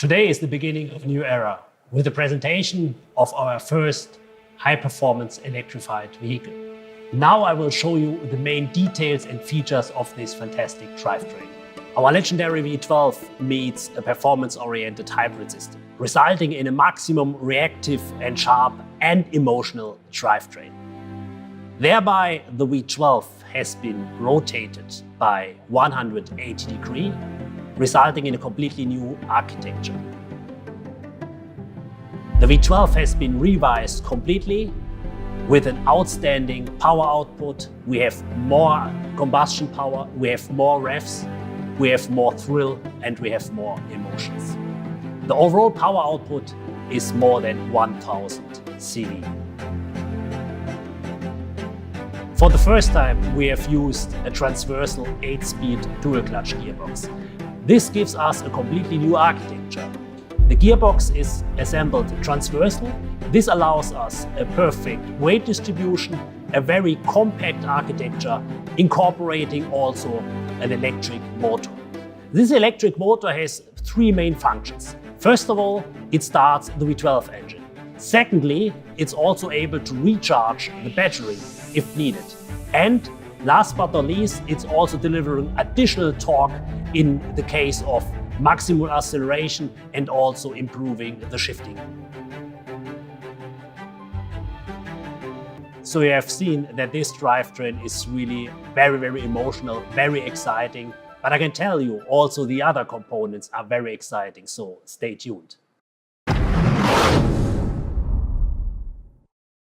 Today is the beginning of a new era with the presentation of our first high-performance electrified vehicle. Now I will show you the main details and features of this fantastic drivetrain. Our legendary V12 meets a performance-oriented hybrid system, resulting in a maximum reactive and sharp and emotional drivetrain. Thereby, the V12 has been rotated by 180 degrees, resulting in a completely new architecture. The V12 has been revised completely with an outstanding power output. We have more combustion power, we have more revs, we have more thrill, and we have more emotions. The overall power output is more than 1000 CV. For the first time, we have used a transversal 8-speed dual-clutch gearbox. This gives us a completely new architecture. The gearbox is assembled transversal. This allows us a perfect weight distribution, a very compact architecture, incorporating also an electric motor. This electric motor has three main functions. First of all, it starts the V12 engine. Secondly, it's also able to recharge the battery if needed. And last but not least, it's also delivering additional torque in the case of maximum acceleration and also improving the shifting. So you have seen that this drivetrain is really very emotional, very exciting. But I can tell you also the other components are very exciting, so stay tuned.